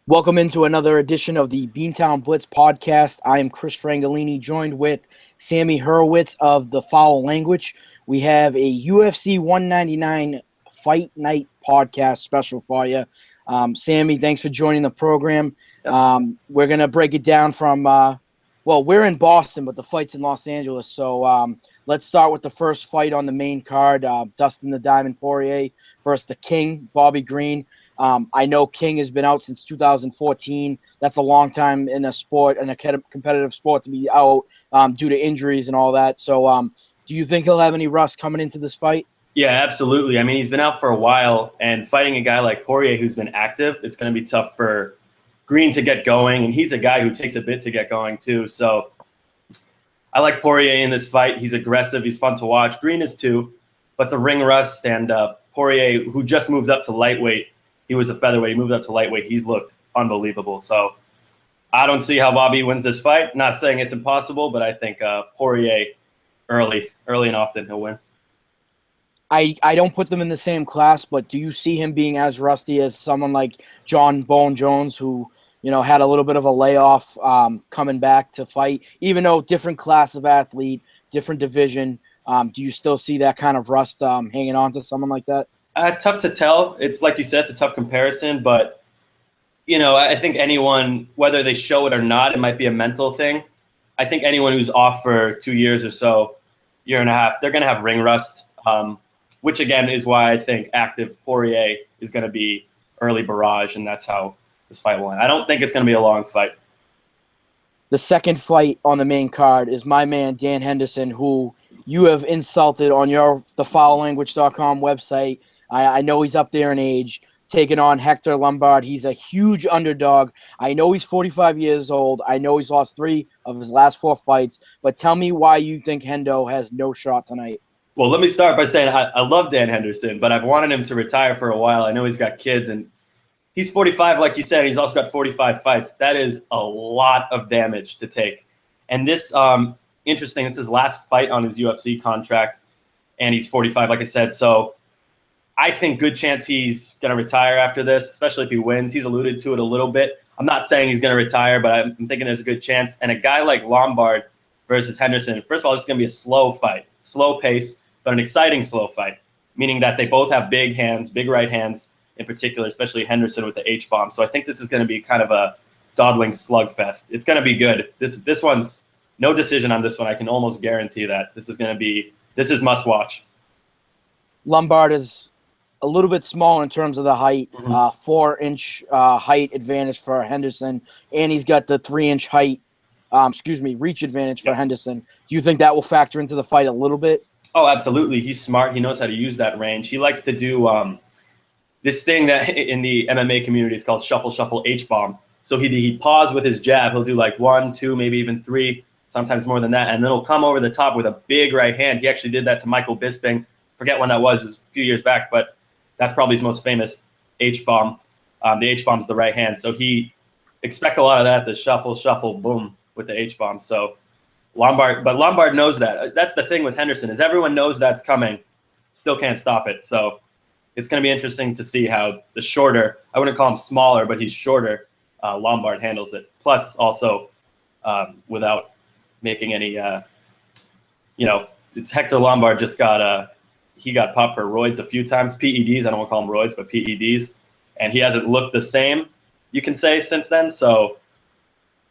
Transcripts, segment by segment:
Welcome into another edition of the Beantown Blitz podcast. I am Chris Frangolini, joined with Sammy Hurwitz of The Foul Language. We have a UFC 199 Fight Night podcast special for you. Sammy, thanks for joining the program. We're going to break it down from, we're in Boston, but the fight's in Los Angeles. So let's start with the first fight on the main card, Dustin the Diamond Poirier versus the King, Bobby Green. I know King has been out since 2014. That's a long time in a sport, in a competitive sport, to be out due to injuries and all that. So do you think he'll have any rust coming into this fight? Yeah, absolutely. I mean, he's been out for a while, and fighting a guy like Poirier who's been active, it's going to be tough for Green to get going, and he's a guy who takes a bit to get going too. So I like Poirier in this fight. He's aggressive. He's fun to watch. Green is too, but the ring rust and Poirier, who just moved up to lightweight, he was a featherweight. He moved up to lightweight. He's looked unbelievable. So I don't see how Bobby wins this fight. Not saying it's impossible, but I think Poirier early and often he'll win. I don't put them in the same class, but do you see him being as rusty as someone like John Bone Jones, who had a little bit of a layoff coming back to fight, even though different class of athlete, different division? Do you still see that kind of rust hanging on to someone like that? Tough to tell. It's like you said, it's a tough comparison, but I think anyone, whether they show it or not, it might be a mental thing. I think anyone who's off for 2 years or so, year and a half, they're going to have ring rust, which again is why I think active Poirier is going to be early barrage, and that's how this fight will end. I don't think it's going to be a long fight. The second fight on the main card is my man Dan Henderson, who you have insulted on your thefoullanguage.com website. I know he's up there in age, taking on Hector Lombard. He's a huge underdog. I know he's 45 years old. I know he's lost 3 of his last 4 fights. But tell me why you think Hendo has no shot tonight. Well, let me start by saying I love Dan Henderson, but I've wanted him to retire for a while. I know he's got kids, and he's 45, like you said. He's also got 45 fights. That is a lot of damage to take. And this, interesting, it's his last fight on his UFC contract, and he's 45, like I said. So I think good chance he's going to retire after this, especially if he wins. He's alluded to it a little bit. I'm not saying he's going to retire, but I'm thinking there's a good chance. And a guy like Lombard versus Henderson, first of all, this is going to be a slow fight, slow pace, but an exciting slow fight, meaning that they both have big hands, big right hands in particular, especially Henderson with the H-bomb. So I think this is going to be kind of a dawdling slugfest. It's going to be good. This one's no decision on this one. I can almost guarantee that. This is must watch. Lombard is a little bit small in terms of the height, 4-inch height advantage for Henderson, and he's got the 3-inch reach advantage for Henderson. Do you think that will factor into the fight a little bit? Oh, absolutely. He's smart. He knows how to use that range. He likes to do this thing that in the MMA community, it's called shuffle, H-bomb. So he pause with his jab. He'll do like 1, 2, maybe even 3, sometimes more than that, and then he'll come over the top with a big right hand. He actually did that to Michael Bisping. Forget when that was. It was a few years back, but that's probably his most famous H-bomb. The H-bomb's the right hand. So he expect a lot of that, the shuffle, boom, with the H-bomb. So Lombard knows that. That's the thing with Henderson, is everyone knows that's coming, still can't stop it. So it's going to be interesting to see how the shorter, I wouldn't call him smaller, but he's shorter, Lombard handles it. Plus also without making any, it's Hector Lombard just got he got popped for roids a few times, PEDs. I don't want to call them roids, but PEDs. And he hasn't looked the same, you can say, since then. So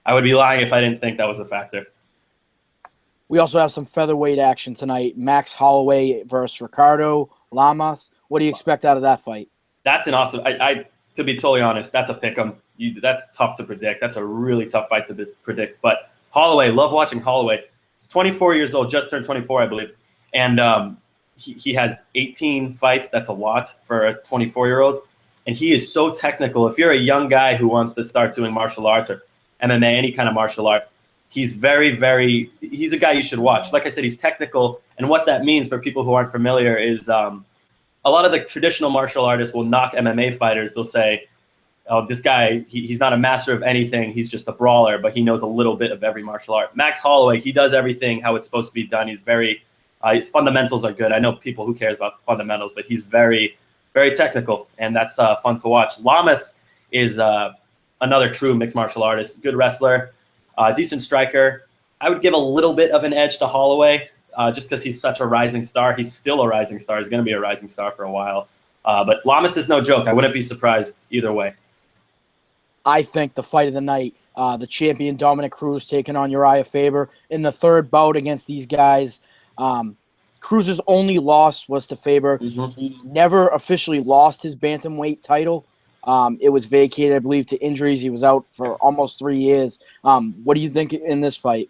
I would be lying if I didn't think that was a factor. We also have some featherweight action tonight. Max Holloway versus Ricardo Lamas. What do you expect out of that fight? That's an awesome – to be totally honest, that's a pick-em. That's tough to predict. That's a really tough fight to predict. But Holloway, love watching Holloway. He's 24 years old, just turned 24, I believe. And he has 18 fights. That's a lot for a 24-year-old. And he is so technical. If you're a young guy who wants to start doing martial arts or MMA, any kind of martial art, he's he's a guy you should watch. Like I said, he's technical. And what that means for people who aren't familiar is a lot of the traditional martial artists will knock MMA fighters. They'll say, oh, this guy, he's not a master of anything. He's just a brawler, but he knows a little bit of every martial art. Max Holloway, he does everything how it's supposed to be done. He's his fundamentals are good. I know people who cares about the fundamentals, but he's very, very technical, and that's fun to watch. Lamas is another true mixed martial artist, good wrestler, decent striker. I would give a little bit of an edge to Holloway just because he's such a rising star. He's still a rising star. He's going to be a rising star for a while. But Lamas is no joke. I wouldn't be surprised either way. I think the fight of the night, the champion Dominic Cruz taking on Uriah Faber in the third bout against these guys. Cruz's only loss was to Faber. Mm-hmm. He never officially lost his bantamweight title. It was vacated, I believe, to injuries. He was out for almost 3 years. What do you think in this fight?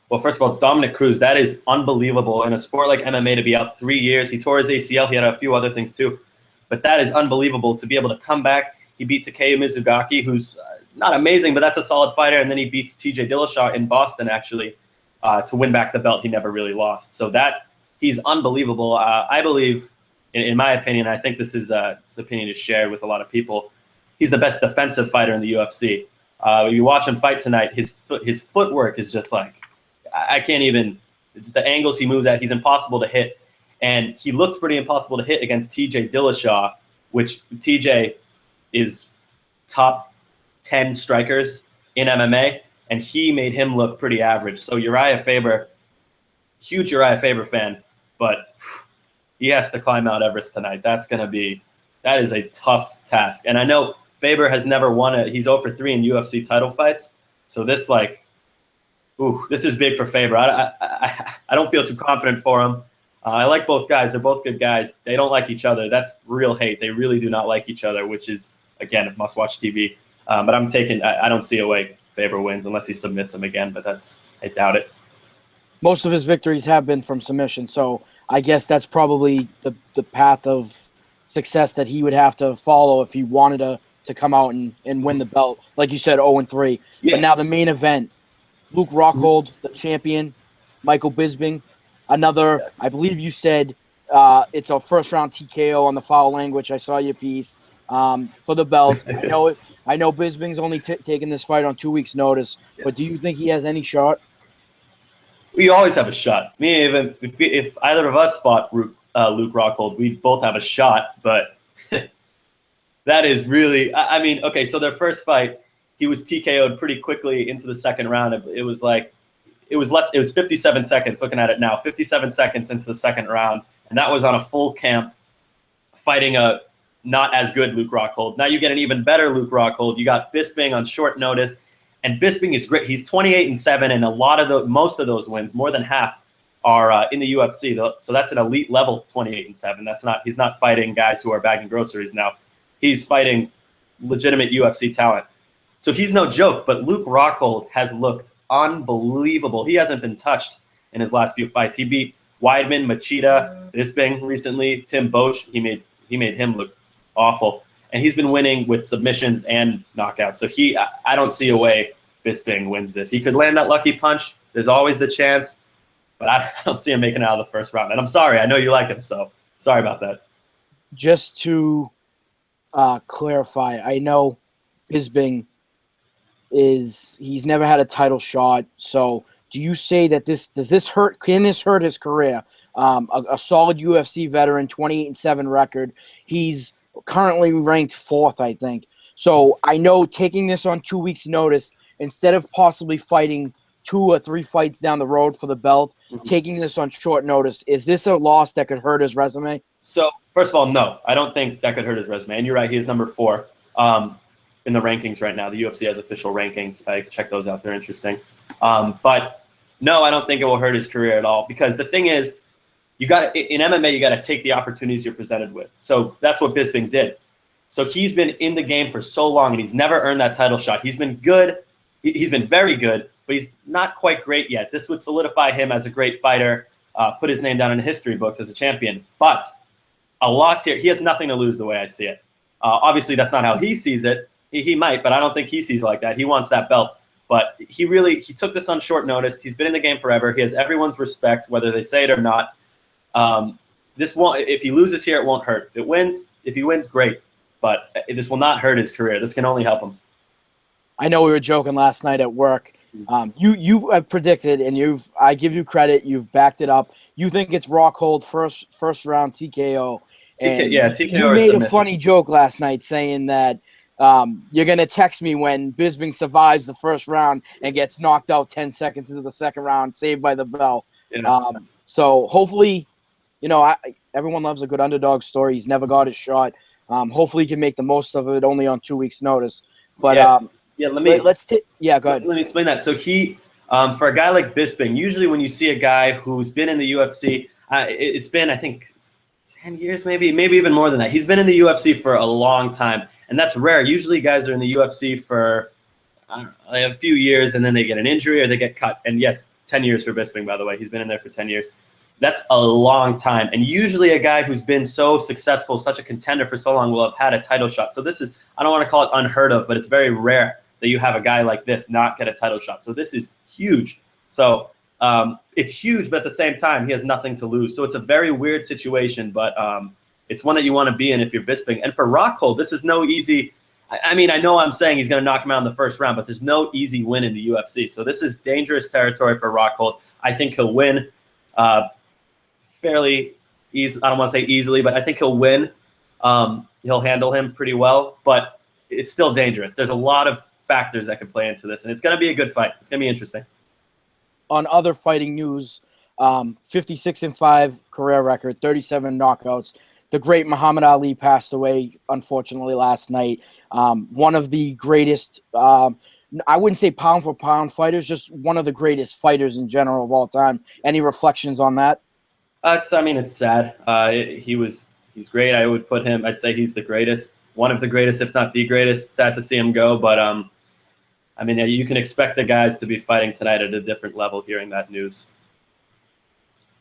Well, first of all, Dominic Cruz, that is unbelievable. In a sport like MMA, to be out 3 years, he tore his ACL. He had a few other things too. But that is unbelievable to be able to come back. He beat Takeya Mizugaki, who's not amazing, but that's a solid fighter. And then he beats TJ Dillashaw in Boston, actually, to win back the belt he never really lost. So he's unbelievable. I believe, in my opinion, I think this opinion is shared with a lot of people, he's the best defensive fighter in the UFC. If you watch him fight tonight, his footwork is just like, I can't even, the angles he moves at, he's impossible to hit. And he looked pretty impossible to hit against TJ Dillashaw, which TJ is top 10 strikers in MMA, and he made him look pretty average. So Uriah Faber, huge Uriah Faber fan, but he has to climb Mount Everest tonight. That is a tough task. And I know Faber has never won he's 0-3 in UFC title fights. So this is big for Faber. I don't feel too confident for him. I like both guys. They're both good guys. They don't like each other. That's real hate. They really do not like each other, which is, again, must-watch TV. But I don't see a way Faber wins unless he submits him again, but I doubt it. Most of his victories have been from submission, so I guess that's probably the path of success that he would have to follow if he wanted to come out and win the belt. Like you said, 0-3. Yeah. But now the main event, Luke Rockhold, the champion, Michael Bisping, another, I believe you said it's a first-round TKO on the foul language. I saw your piece for the belt. I know Bisping's only taking this fight on 2 weeks' notice, but do you think he has any shot? We always have a shot. Even if either of us fought Luke Rockhold, we'd both have a shot. But that is really, okay, so their first fight, he was TKO'd pretty quickly into the second round. It was 57 seconds, looking at it now, 57 seconds into the second round. And that was on a full camp fighting a not as good Luke Rockhold. Now you get an even better Luke Rockhold. You got Bisping on short notice. And Bisping is great. He's 28-7, and most of those wins, more than half, are in the UFC. So that's an elite level 28-7. He's not fighting guys who are bagging groceries now. He's fighting legitimate UFC talent. So he's no joke. But Luke Rockhold has looked unbelievable. He hasn't been touched in his last few fights. He beat Weidman, Machida, Bisping recently, Tim Bosch. He made him look awful. And he's been winning with submissions and knockouts. So I don't see a way Bisping wins this. He could land that lucky punch. There's always the chance. But I don't see him making it out of the first round. And I'm sorry. I know you like him, so sorry about that. Just to clarify, I know Bisping he's never had a title shot. So do you say that can this hurt his career? A solid UFC veteran, 28-7 record. He's currently ranked 4th, I think. So I know taking this on 2 weeks' notice, instead of possibly fighting 2 or 3 fights down the road for the belt, taking this on short notice, is this a loss that could hurt his resume? So first of all, no, I don't think that could hurt his resume. And you're right, he is number 4 in the rankings right now. The UFC has official rankings. I can check those out. They're interesting. But no, I don't think it will hurt his career at all, because the thing is, in MMA, you got to take the opportunities you're presented with. So that's what Bisping did. So he's been in the game for so long, and he's never earned that title shot. He's been good. He's been very good, but he's not quite great yet. This would solidify him as a great fighter, put his name down in the history books as a champion. But a loss here, he has nothing to lose the way I see it. Obviously, that's not how he sees it. He might, but I don't think he sees it like that. He wants that belt. But he took this on short notice. He's been in the game forever. He has everyone's respect, whether they say it or not. If he loses here, it won't hurt. If he wins, great. But this will not hurt his career. This can only help him. I know we were joking last night at work. You have predicted, and I give you credit. You've backed it up. You think it's Rockhold first round TKO. And TKO. You made a funny joke last night saying that You're going to text me when Bisping survives the first round and gets knocked out 10 seconds into the second round, saved by the bell. Yeah. So hopefully, everyone loves a good underdog story. He's never got his shot. Hopefully he can make the most of it only on 2 weeks' notice. But go go ahead. ahead. Let me explain that. So for a guy like Bisping, usually when you see a guy who's been in the UFC, it's been, I think, 10 years, maybe even more than that. He's been in the UFC for a long time, and that's rare. Usually guys are in the UFC for a few years, and then they get an injury or they get cut. And yes, 10 years for Bisping, by the way. He's been in there for 10 years. That's a long time. And usually a guy who's been so successful, such a contender for so long, will have had a title shot. So this is, I don't want to call it unheard of, but it's very rare that you have a guy like this not get a title shot. So this is huge. So it's huge, but at the same time, he has nothing to lose. So it's a very weird situation, but it's one that you want to be in if you're Bisping. And for Rockhold, this is no easy. I mean, I know I'm saying he's going to knock him out in the first round, but there's no easy win in the UFC. So this is dangerous territory for Rockhold. I think he'll win fairly easy. I don't want to say easily, but I think he'll win. He'll handle him pretty well, but it's still dangerous. There's a lot of factors that could play into this, and it's going to be a good fight. It's going to be interesting. On other fighting news, 56-5 career record, 37 knockouts. The great Muhammad Ali passed away, unfortunately, last night. One of the greatest, I wouldn't say pound-for-pound fighters, just one of the greatest fighters in general of all time. Any reflections on that? It's sad. He's great. I would put him, I'd say he's the greatest, one of the greatest, if not the greatest. Sad to see him go, but you can expect the guys to be fighting tonight at a different level hearing that news.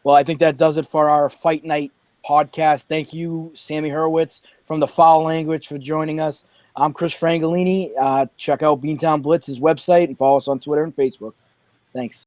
Well, I think that does it for our Fight Night podcast. Thank you, Sammy Hurwitz from The Foul Language, for joining us. I'm Chris Frangolini. Check out Beantown Blitz's website and follow us on Twitter and Facebook. Thanks.